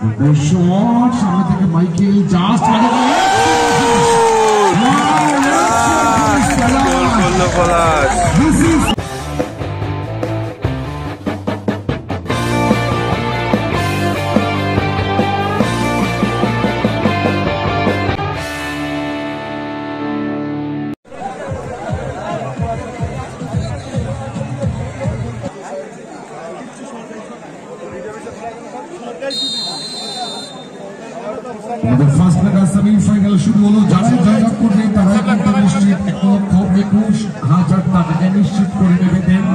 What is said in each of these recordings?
Shot সামনে থেকে Michael just semifinal শুরু হলো। যারা জয়লাভ করবে তারা নিশ্চিত ১,২১,০০০ টাকাকে নিশ্চিত করে নেবে দেন।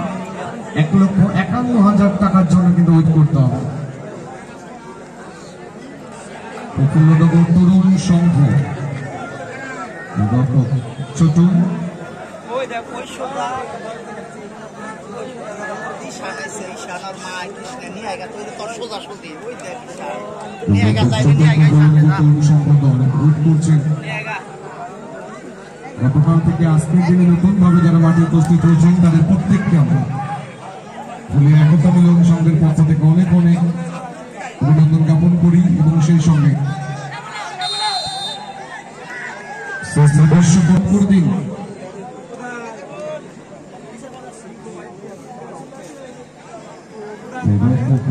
১,৫১,০০০ টাকার জন্য কিন্তু ওয়েট করতে হবে। প্রফুল্লনগর তরুণ সংঘ ছোট গতকাল থেকে আজকের দিনে নতুন ভাবে যারা মাঠে উপস্থিত হয়েছেন তাদের প্রত্যেককে আমরা ফুলিয়া একতা মিলন সংঘের পক্ষ থেকে অনেক অনেক অভিনন্দন জ্ঞাপন করি এবং সেই সঙ্গে দর্শক করে দিন।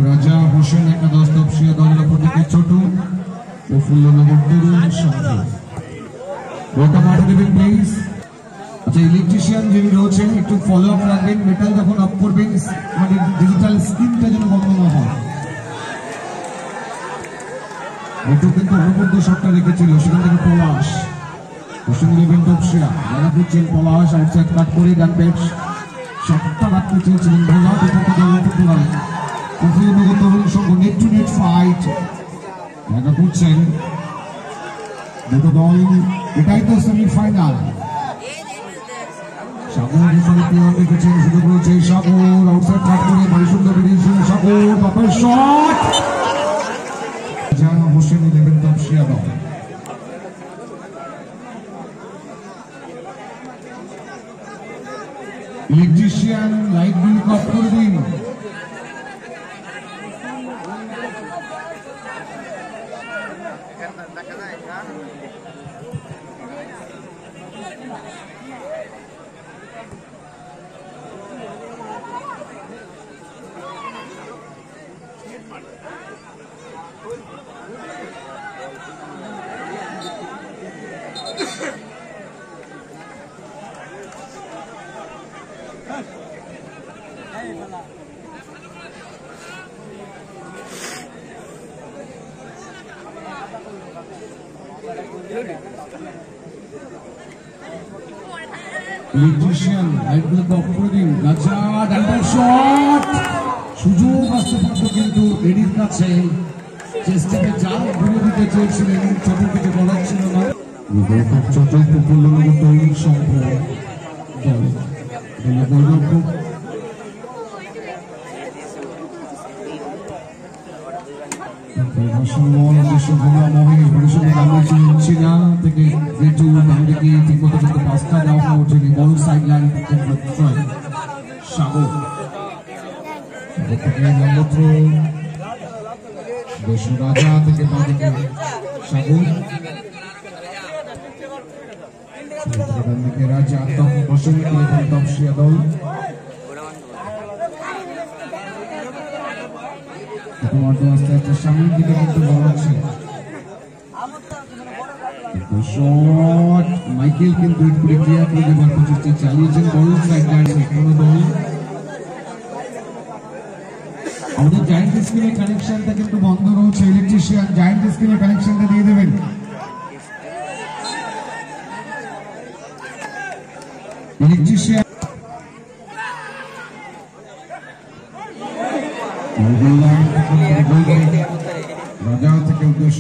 রাজা হোসেন একাদশ তপসিয়া দলের পক্ষ থেকে ছোট প্রফুল্লনগর তরুণ সংঘ ওটা মাঠে দেবেন প্লিজ। আচ্ছা, ইলেকট্রিশিয়ান যিনি রয়েছেন একটু ফলো আপ রাখবেন। মেটাল যখন অফ করবেন মানে ডিজিটাল স্ক্রিনটা যেন বন্ধ না হয়। একটু কিন্তু অনুবদ্ধ শটটা রেখেছিল, সেখান থেকে পলাশ হোসেন দেবেন তপসিয়া যারা করছেন পলাশ আউটসাইড কাট করে ডান ব্যাট শটটা রাখতে চেয়েছিলেন ভোলা বিপক্ষ দল football Prafullanagar Tarun Sangha net to net fight দেখা করছেন দুটো দল। এটাই তো সেমিফাইনাল। সাগর দেখেছেন সুযোগ রয়েছে, সাগর আউটসাইড কাট করে ভারী সুন্দর বেরিয়েছিল সাগর বাপের শট হোসেন দেবেন তপসিয়া দল। ইলেকট্রিশিয়ান লাইট বিল অফ করে দিন। ইলেকট্রিশিয়ান লাইট বিল অফ করে দিন। গাজা ডান্ডার শট সুযোগ আসতে পারত কিন্তু এডির কাছে চেষ্টাকে জাল ঘুরে দিতে চেয়েছিলেন, ছোট কিছু বলার ছিল না। ছোট প্রফুল্লনগর তরুণ সংঘ দল গোলরক্ষক চীনা থেকে ঠিক মতো কিন্তু পাঁচটা দেওয়া ওঠেনি। বল সাইড লাইন সাগর রাজা থেকে বাঁদিকে সাগর রাজা হোসেন তপসিয়া দল। আস্তে আস্তে সামনের দিকে কিন্তু বল আছে। শট মাইকেল কিন্তু ক্লিয়ার করে দেওয়ার প্রচেষ্টা চালিয়েছেন। বল সাইড লাইন কোনো দল। আমাদের জায়েন্ট স্ক্রিনের কানেকশনটা কিন্তু বন্ধ রয়েছে। ইলেকট্রিশিয়ান জায়েন্ট স্ক্রিনের কানেকশনটা দিয়ে দেবেন। ইলেকট্রিশিয়ান রাজা থেকে উদ্দেশ্য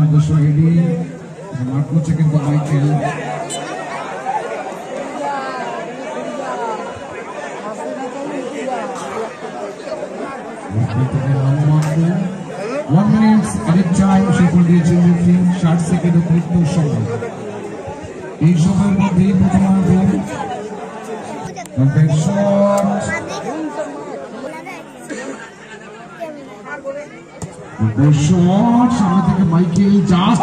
উদ্দেশ্য এডি মাঠ করছে কিন্তু Michael. One minute added time সেগুলো দিয়েছেন 60 সেকেন্ড অতিরিক্ত সময়। এই সময়ের মধ্যে প্রথমার্ধ শট শট সামনে থেকে মাইকেল জাস্ট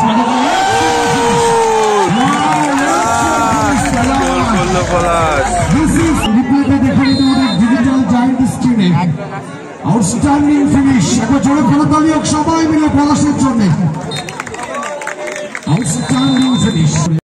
ডিজিটাল জায়ান্ট স্ক্রিনে আউটস্ট্যান্ডিং ফিনিশ। একবার জোরে করতালি হোক সবাই মিলে পলাশের জন্য। Outstanding finish.